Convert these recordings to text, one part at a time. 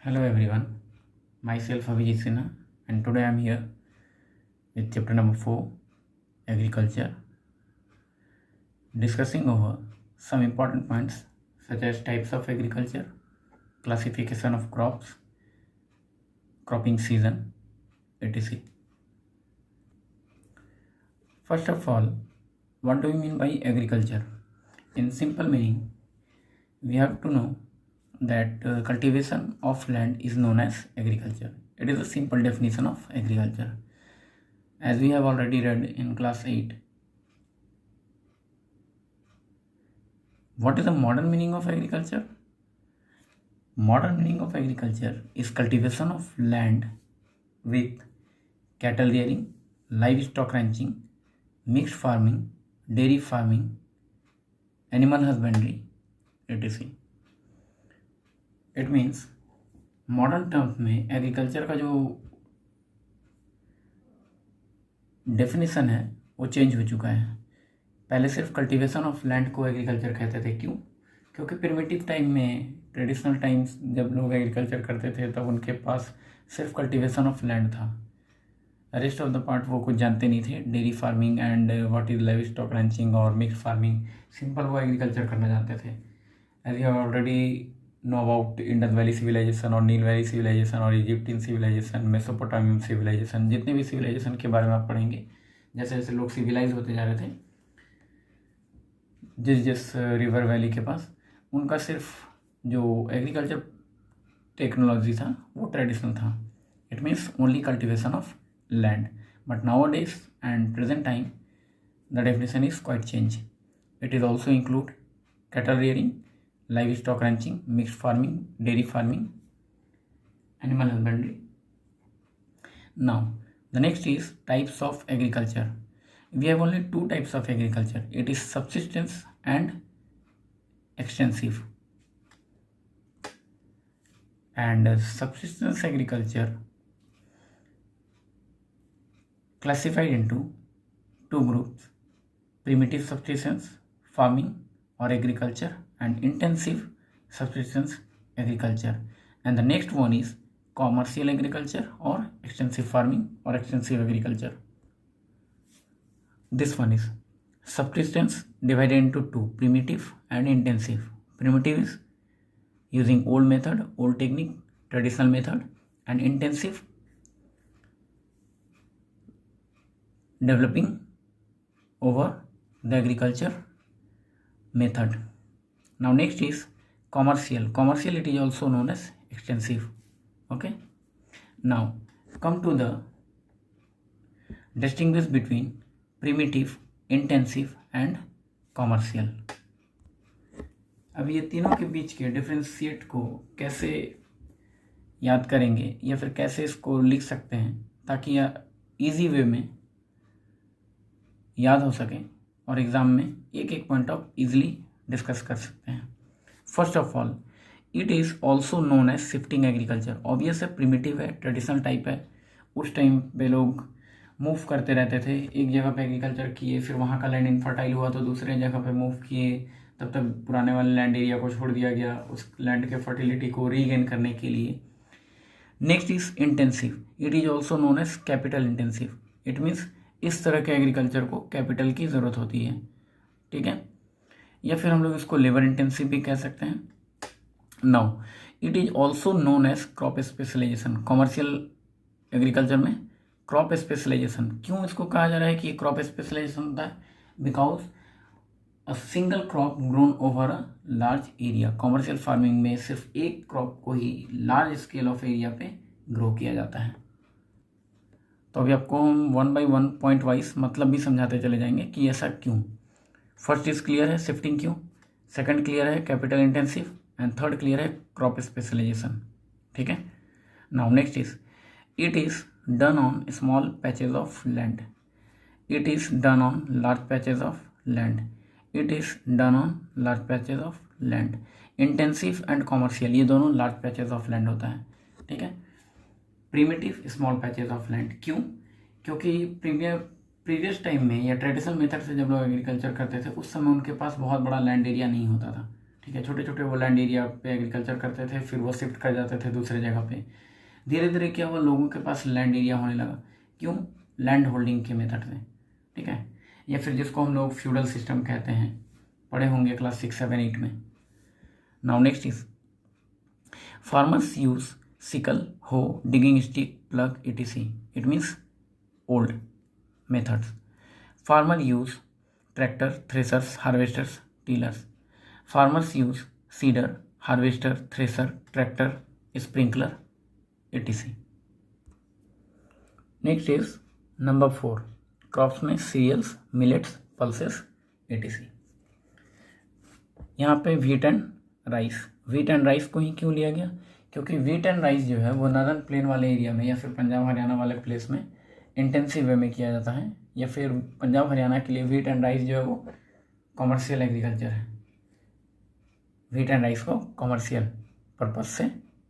Hello everyone, myself Abhijit Sinha and today I am here with chapter number 4 Agriculture, discussing over some important points such as types of agriculture, classification of crops, cropping season, etc. First of all, what do we mean by agriculture? In simple meaning, we have to know that cultivation of land is known as agriculture. It is a simple definition of agriculture. As we have already read in class 8, what is the modern meaning of agriculture? Modern meaning of agriculture is cultivation of land with cattle rearing, livestock ranching, mixed farming, dairy farming, animal husbandry, etc. It means modern terms में agriculture का जो definition है वो change हो चुका है। पहले सिर्फ कल्टीवेशन ऑफ लैंड को एग्रीकल्चर कहते थे। क्यों? क्योंकि प्रिमिटिव टाइम में, ट्रेडिशनल टाइम्स जब लोग एग्रीकल्चर करते थे तब उनके पास सिर्फ कल्टीवेशन ऑफ लैंड था, रेस्ट ऑफ द पार्ट वो कुछ जानते नहीं थे। Dairy farming and what is livestock ranching और मिक्स फार्मिंग, सिंपल वो एग्रीकल्चर करना जानते थे। As you already know about Indus Valley civilization और नील वैली civilization और इजिप्टियन civilization, मेसोपोटामियन civilization, जितने भी civilization के बारे में आप पढ़ेंगे, जैसे जैसे लोग सिविलाइज होते जा रहे थे जिस रिवर वैली के पास, उनका सिर्फ जो एग्रीकल्चर टेक्नोलॉजी था वो ट्रेडिशनल था। It means only cultivation of land. But now days and present time the definition is quite change. It is also include cattle rearing, livestock ranching, mixed farming, dairy farming, animal husbandry. Now the next is types of agriculture. We have only two types of agriculture. It is subsistence and extensive. And subsistence agriculture classified into two groups: primitive subsistence farming or agriculture and intensive subsistence agriculture. And the next one is commercial agriculture or extensive farming or extensive agriculture. This one is subsistence divided into two: primitive and intensive. Primitive is using old method, old technique, traditional method, and intensive developing over the agriculture method. Now next is commercial. Commercial, it is also known as extensive. Okay, now come to the distinguish between primitive, intensive and commercial. अब ये तीनों के बीच के differentiate को कैसे याद करेंगे या फिर कैसे इसको लिख सकते हैं ताकि इजी वे में याद हो सके और एग्जाम में एक एक पॉइंट ऑफ इजीली डिस्कस कर सकते हैं। First of all, it is also known as shifting agriculture. Obvious है, प्रिमिटिव है, ट्रेडिशनल टाइप है। उस टाइम पे लोग मूव करते रहते थे, एक जगह पे एग्रीकल्चर किए, फिर वहाँ का लैंड इनफर्टाइल हुआ तो दूसरे जगह पे मूव किए, तब तक पुराने वाले लैंड एरिया को छोड़ दिया गया उस लैंड के फर्टिलिटी को रीगेन करने के लिए। Next is intensive. It is also known as capital intensive. It means इस तरह के एग्रीकल्चर को कैपिटल की ज़रूरत होती है, ठीक है, या फिर हम लोग इसको लेबर इंटेंसिव भी कह सकते हैं। Now it is also known as crop specialization. Commercial agriculture में क्रॉप स्पेशलाइजेशन, क्यों इसको कहा जा रहा है कि क्रॉप स्पेशलाइजेशन होता है? Because a single crop grown over a large area. Commercial farming में सिर्फ एक क्रॉप को ही लार्ज स्केल ऑफ एरिया पे ग्रो किया जाता है। तो अभी आपको हम 1 by 1 पॉइंट वाइज मतलब भी समझाते चले जाएंगे कि ऐसा क्यों। फर्स्ट इज क्लियर है शिफ्टिंग क्यों, सेकंड क्लियर है capital intensive, and third clear है क्रॉप स्पेशलाइजेशन, ठीक है। Now next is it is done on small patches of land. It is done on large patches of land. It is done on large patches of land. Intensive and commercial ये दोनों large patches of land होता है, ठीक है। Primitive small patches of land, क्यों? क्योंकि previous time में या ट्रेडिशनल मेथड से जब लोग एग्रीकल्चर करते थे उस समय उनके पास बहुत बड़ा लैंड एरिया नहीं होता था, ठीक है, छोटे छोटे वो लैंड एरिया पे एग्रीकल्चर करते थे, फिर वो शिफ्ट कर जाते थे दूसरे जगह पे। धीरे धीरे क्या हुआ, लोगों के पास लैंड एरिया होने लगा। क्यों? लैंड होल्डिंग के मेथड से, ठीक है, या फिर जिसको हम लोग फ्यूडल सिस्टम कहते हैं, पढ़े होंगे क्लास 6, 7, 8 में। Now next is farmers use sickle, hoe, digging stick, plough, etc. It means old methods. Farmer use tractor, threshers, harvesters, tillers. Farmers use seeder, harvester, thresher, tractor, sprinkler, etc. Next is number 4, crops में cereals, millets, pulses, etc. यहाँ पे wheat and rice. Wheat and rice को ही क्यों लिया गया? क्योंकि wheat and rice जो है वो नॉर्दर्न प्लेन वाले एरिया में या फिर पंजाब हरियाणा वाले प्लेस में इंटेंसिव वे में किया जाता है, या फिर पंजाब हरियाणा के लिए व्हीट एंड राइस जो है वो कॉमर्शियल एग्रीकल्चर है। व्हीट एंड राइस को कॉमर्शियल पर्पज से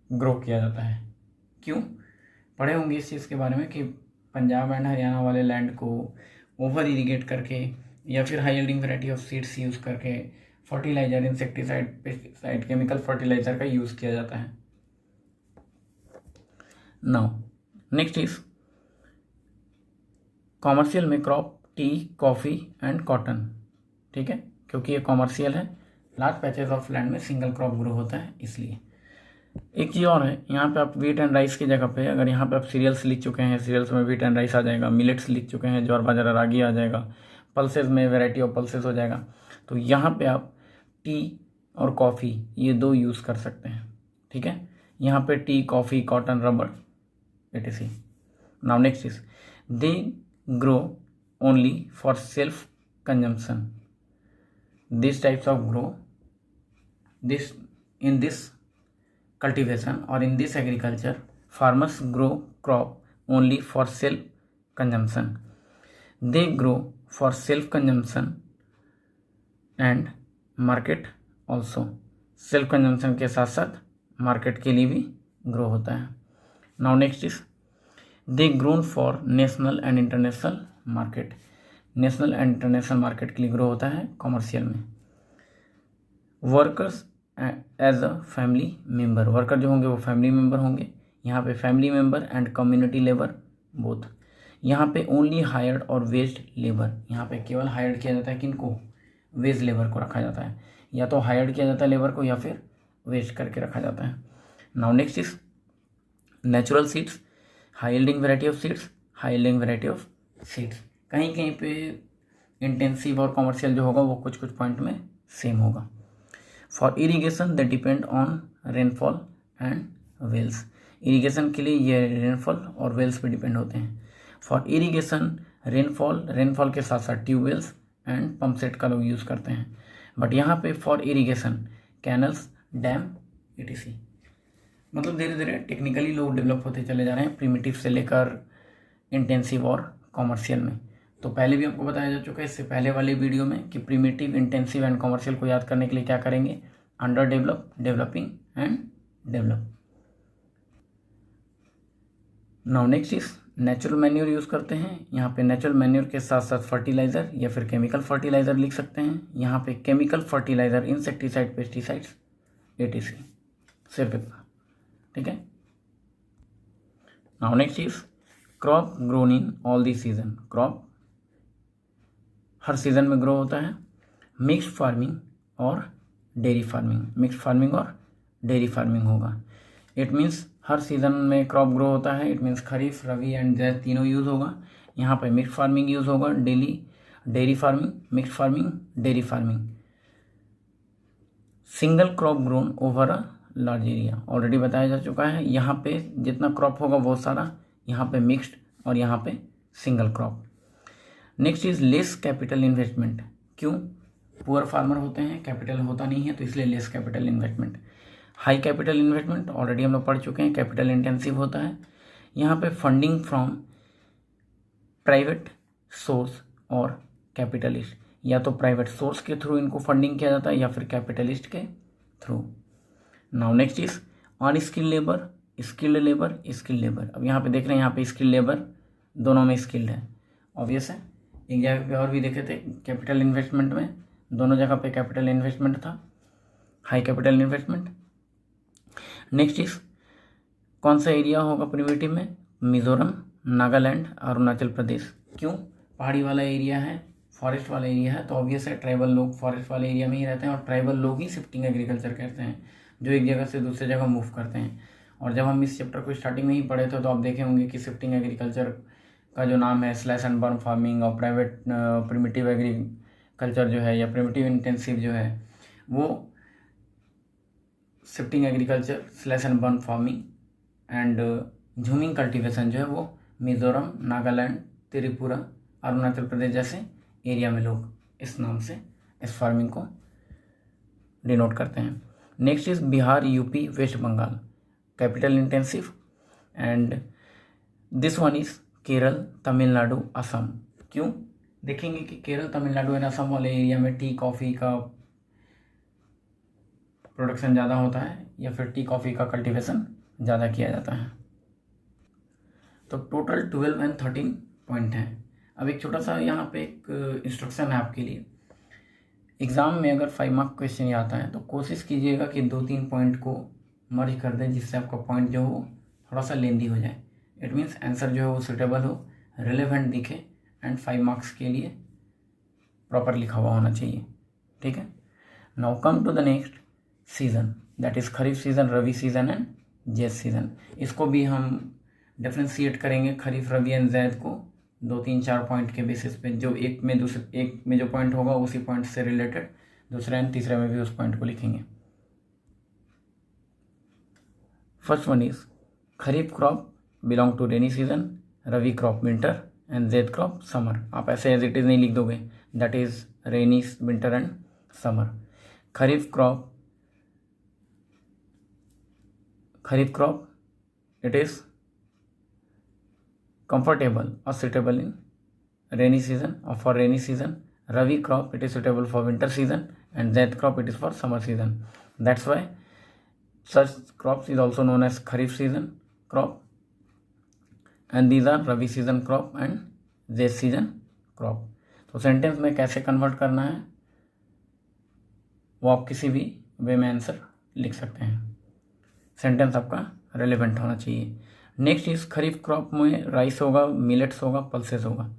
ग्रो किया जाता है। क्यों? पढ़े होंगे इस चीज़ के बारे में कि पंजाब एंड हरियाणा वाले लैंड को ओवर इरीगेट करके या फिर high yielding variety of seeds use करके fertiliser, insecticide, pesticide, chemical fertiliser का यूज़ किया जाता है। नाउ नेक्स्ट इज कॉमर्शियल में crop tea, coffee and cotton, ठीक है, क्योंकि ये कॉमर्शियल है, लार्ज पैचेस ऑफ लैंड में सिंगल क्रॉप ग्रो होता है इसलिए। एक चीज़ और है, यहाँ पे आप व्हीट एंड राइस की जगह पे अगर यहाँ पे आप सीरियल्स लिख चुके हैं, सीरियल्स में व्हीट एंड राइस आ जाएगा, मिलेट्स लिख चुके हैं, ज्वार बाजरा रागी आ जाएगा, पल्सेस में वैरायटी ऑफ पल्सेस हो जाएगा, तो यहाँ पे आप टी और कॉफ़ी ये 2 यूज़ कर सकते हैं, ठीक है। यहाँ पे T, coffee, cotton, rubber, etc. Now next is they grow only for self consumption. This types of grow this in this cultivation or in this agriculture, farmers grow crop only for self consumption. They grow for self consumption and market also. Self consumption के साथ साथ market के लिए भी grow होता है। Now next is they grown for national and international market. National and international market के लिए ग्रो होता है कॉमर्शियल में। Workers as a family member, worker जो होंगे वो फैमिली मेंबर होंगे। यहाँ पे family member and community labour both. यहाँ पे ओनली हायर्ड और वेज्ड लेबर, यहाँ पे केवल हायर्ड किया जाता है किनको? वेज लेबर को रखा जाता है, या तो हायर्ड किया जाता है लेबर को या फिर वेज करके रखा जाता है। Now next is natural seeds, high yielding variety of seeds, high yielding variety of seeds. कहीं कहीं पे इंटेंसिव और कॉमर्शियल जो होगा वो कुछ कुछ पॉइंट में सेम होगा। For irrigation they depend on rainfall and wells. Irrigation के लिए ये रेनफॉल और वेल्स पे डिपेंड होते हैं। फॉर इरीगेशन रेनफॉल के साथ साथ ट्यूबवेल्स एंड पंप सेट का लोग यूज़ करते हैं। बट यहाँ पे for irrigation canals, dam, etc. मतलब धीरे धीरे टेक्निकली लोग डेवलप होते चले जा रहे हैं, प्रिमिटिव से लेकर इंटेंसिव और कॉमर्शियल में। तो पहले भी आपको बताया जा चुका है इससे पहले वाले वीडियो में कि प्रिमिटिव, इंटेंसिव एंड कॉमर्शियल को याद करने के लिए क्या करेंगे? Under develop, developing and develop. Now next is natural manure use करते हैं। यहाँ पे नेचुरल मैन्योर के साथ साथ फर्टिलाइज़र या फिर केमिकल फर्टिलाइज़र लिख सकते हैं। यहाँ पे chemical fertiliser, insecticide, pesticides, etc. सिर्फ इतना, ठीक है। Now next is crop grown in all the season. Crop her season में ग्रो होता है। मिक्स्ड फार्मिंग और डेयरी फार्मिंग, मिक्स्ड फार्मिंग और डेयरी फार्मिंग होगा। इट मीन्स हर सीजन में क्रॉप ग्रो होता है। It means kharif, rabi and Zaid तीनों यूज़ होगा। यहाँ पे मिक्स्ड फार्मिंग यूज़ होगा, dairy farming, mixed farming, dairy farming. Single crop grown over a large area, already बताया जा चुका है। यहाँ पे जितना क्रॉप होगा वो सारा, यहाँ पे मिक्स्ड और यहाँ पे single crop. Next is less capital investment. क्यों? पुअर फार्मर होते हैं, कैपिटल होता नहीं है, तो इसलिए less capital investment. High capital investment already हम लोग पढ़ चुके हैं, कैपिटल इंटेंसिव होता है। यहाँ पे फंडिंग फ्रॉम प्राइवेट सोर्स और कैपिटलिस्ट, या तो प्राइवेट सोर्स के थ्रू इनको फंडिंग किया जाता है या फिर कैपिटलिस्ट के through. Now next is unskilled labour, skilled labour, skilled labour. अब यहाँ पे देख रहे हैं, यहाँ पे स्किल्ड लेबर दोनों में स्किल्ड है, ऑब्वियस है। एक जगह पे और भी देखे थे कैपिटल इन्वेस्टमेंट में, दोनों जगह पे कैपिटल इन्वेस्टमेंट था। High capital investment. Next is कौन सा एरिया होगा प्रिमिटिव में? मिजोरम, नागालैंड, अरुणाचल प्रदेश। क्यों? पहाड़ी वाला एरिया है, फॉरेस्ट वाला एरिया है, तो ऑब्वियस है ट्राइबल लोग फॉरेस्ट वाले एरिया में ही रहते हैं, और ट्राइबल लोग ही शिफ्टिंग एग्रीकल्चर कहते हैं, जो एक जगह से दूसरे जगह मूव करते हैं। और जब हम इस चैप्टर को स्टार्टिंग में ही पढ़े थे तो आप देखे होंगे कि शिफ्टिंग एग्रीकल्चर का जो नाम है स्लैश एंड बर्न फार्मिंग और प्राइवेट प्रिमिटिव एग्रीकल्चर जो है या प्रिमिटिव इंटेंसिव जो है वो shifting agriculture slash and burn farming and jhuming cultivation जो है वो मिजोरम, नागालैंड, त्रिपुरा, अरुणाचल प्रदेश जैसे एरिया में लोग इस नाम से इस फार्मिंग को डिनोट करते हैं। Next is Bihar, UP, west Bengal, capital intensive, and this one is Kerala, Tamil Nadu, Assam. क्यों? देखेंगे कि केरल, तमिलनाडु एंड असम वाले एरिया में टी कॉफ़ी का प्रोडक्शन ज़्यादा होता है या फिर टी कॉफ़ी का कल्टीवेशन ज़्यादा किया जाता है। तो टोटल 12 एंड 13 पॉइंट हैं। अब एक छोटा सा यहाँ पे एक इंस्ट्रक्शन है आपके लिए। एग्ज़ाम में अगर 5 मार्क क्वेश्चन आता है तो कोशिश कीजिएगा कि 2-3 पॉइंट को मर्ज कर दें, जिससे आपका पॉइंट जो हो थोड़ा सा लेंदी हो जाए। इट मीन्स आंसर जो है वो सुटेबल हो, रिलेवेंट दिखे एंड 5 मार्क्स के लिए प्रॉपर लिखा हुआ होना चाहिए। ठीक है। Now come to the next season, that is kharif season, rabi season and zaid season. इसको भी हम डिफ्रेंशिएट करेंगे खरीफ, रवि एंड जैद को 2-3-4 पॉइंट के बेसिस पे। जो एक में जो पॉइंट होगा उसी पॉइंट से रिलेटेड दूसरे एंड तीसरे में भी उस पॉइंट को लिखेंगे। First one is kharif crop belong to rainy season, rabi crop winter and zaid crop summer. आप ऐसे एज इट इज़ नहीं लिख दोगे, that is rainy, winter and summer. Kharif crop it is comfortable or suitable in rainy season or for rainy season. Ravi crop, it is suitable for winter season, and Zaid crop, it is for summer season. That's why such crops is also known as Kharif season crop, and these are Ravi season crop and Zaid season crop. तो sentence में कैसे convert करना है वो आप किसी भी वे में आंसर लिख सकते हैं। सेंटेंस आपका रेलेवेंट होना चाहिए। नेक्स्ट इज खरीफ क्रॉप में राइस होगा, मिलेट्स होगा, पल्सेस होगा।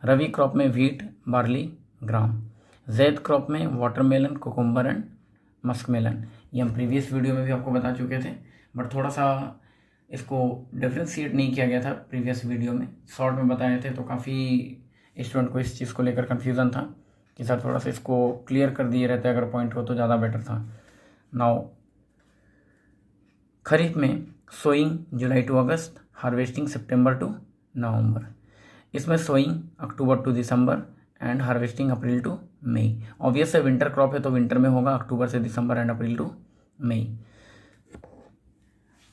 रवि क्रॉप में व्हीट, बार्ली, ग्राम। जैद क्रॉप में वाटरमेलन, कुकुम्बर एंड मस्कमेलन। ये हम प्रीवियस वीडियो में भी आपको बता चुके थे, बट थोड़ा सा इसको डिफ्रेंशिएट नहीं किया गया था प्रीवियस वीडियो में, शॉर्ट में बताए थे, तो काफ़ी स्टूडेंट को इस चीज़ को लेकर कन्फ्यूज़न था कि सर थोड़ा सा इसको क्लियर कर दिए रहते अगर पॉइंट हो तो ज़्यादा बेटर था। नाउ खरीफ में sowing July to August, harvesting September to November. इसमें sowing October to December and harvesting April to May. Obvious है विंटर क्रॉप है तो विंटर में होगा, अक्टूबर से December and April to May.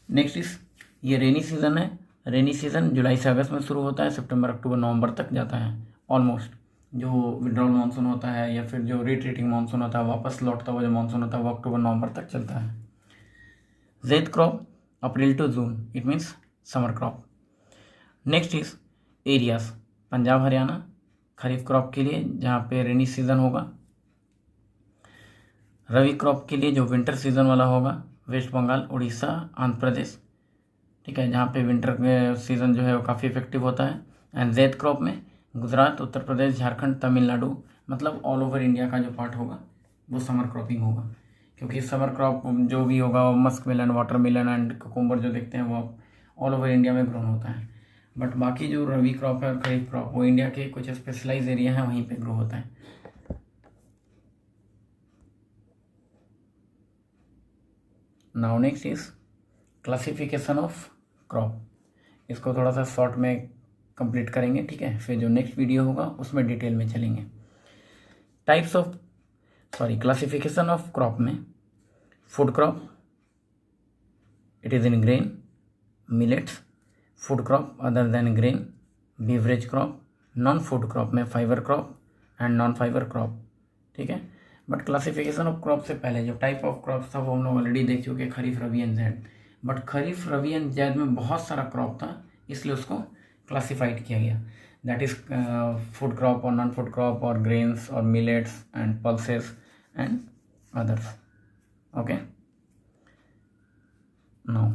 Next is ये रेनी सीजन है। Rainy season जुलाई से अगस्त में शुरू होता है, सितंबर अक्टूबर नवंबर तक जाता है ऑलमोस्ट। जो विड्रॉल मानसून होता है या फिर जो रिट्रीटिंग मानसून होता है, वापस लौटता हुआ जो मानसून होता है वो अक्टूबर नवंबर तक चलता है। Zaid crop April to June, it means summer crop. Next is areas, Punjab Haryana kharif crop के लिए जहाँ पे रेनी सीजन होगा। रवि क्रॉप के लिए जो विंटर सीजन वाला होगा, वेस्ट बंगाल, उड़ीसा, आंध्र प्रदेश, ठीक है, जहाँ पे विंटर सीजन जो है वो काफ़ी इफेक्टिव होता है। एंड जैद क्रॉप में गुजरात, उत्तर प्रदेश, झारखंड, तमिलनाडु, मतलब ऑल ओवर इंडिया का जो पार्ट होगा वो समर क्रॉपिंग होगा, क्योंकि समर क्रॉप जो भी होगा वो Musk Milan, water Milan and cucumber जो देखते हैं वो ऑल ओवर इंडिया में ग्रो होता है। बट बाकी जो रवि क्रॉप है और खरीफ क्रॉप वो इंडिया के कुछ स्पेशलाइज एरिया हैं वहीं पे ग्रो होता है। Now next is classification of crop. इसको थोड़ा सा शॉर्ट में कंप्लीट करेंगे, ठीक है, फिर जो नेक्स्ट वीडियो होगा उसमें डिटेल में चलेंगे। क्लासिफिकेशन ऑफ क्रॉप में food crop, it is in grain, millets, food crop other than grain, beverage crop, non food crop में fibre crop and non fibre crop, ठीक है। बट क्लासिफिकेशन ऑफ क्रॉप से पहले जो type of crop था वो हम लोग ऑलरेडी देख चुके, kharif, rabi and zaid. But kharif, rabi and zaid में बहुत सारा क्रॉप था, इसलिए उसको क्लासिफाइड किया गया, दैट इज फूड क्रॉप और नॉन फूड क्रॉप और ग्रेन्स और millets and pulses and others. Okay, now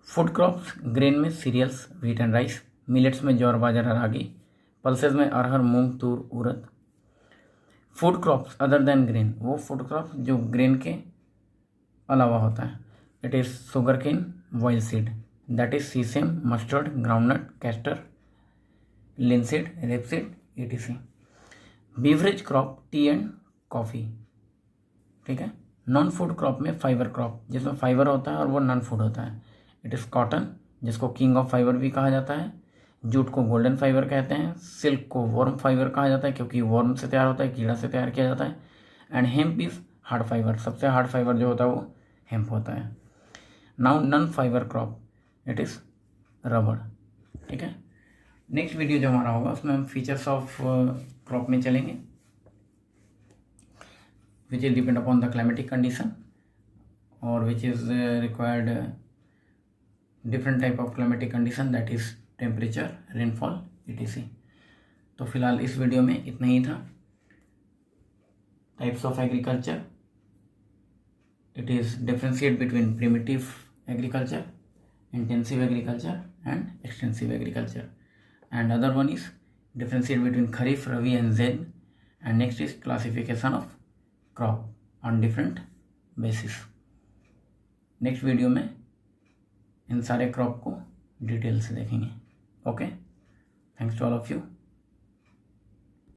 food crops, grain में cereals, wheat and rice, millets में ज्वार बाजरा रागी, पल्सेस में arhar moong toor urad. Food crops other than grain, वो फूड क्रॉप जो grain के अलावा होता है। It is sugar cane, oil seed, that is sesame, mustard, groundnut, castor, linseed, rapeseed, etc। Beverage crop, T and coffee, ठीक है। नॉन फूड क्रॉप में fibre crop, जिसमें फाइबर होता है और वो नॉन फूड होता है। इट इज़ कॉटन, जिसको किंग ऑफ फाइबर भी कहा जाता है। जूट को गोल्डन फाइबर कहते हैं। सिल्क को वर्म फाइबर कहा जाता है, क्योंकि वर्म से तैयार होता है, कीड़ा से तैयार किया जाता है। And hemp is hard fibre, सबसे हार्ड फाइबर जो होता है वो हेम्प होता है। Now non fibre crop, it is रबड़, ठीक है। नेक्स्ट वीडियो जो हमारा होगा उसमें हम फीचर्स ऑफ क्रॉप में चलेंगे, which will depend upon the climatic condition or which is required different type of climatic condition, that is temperature, rainfall, etc। तो फिलहाल इस वीडियो में इतना ही था। Types of agriculture, it is differentiate between primitive agriculture, intensive agriculture and extensive agriculture, and other one is differentiate between kharif, rabi and zaid, and next is classification of crop on different basis. Next video में इन सारे crop को detail से देखेंगे। Okay, thanks to all of you.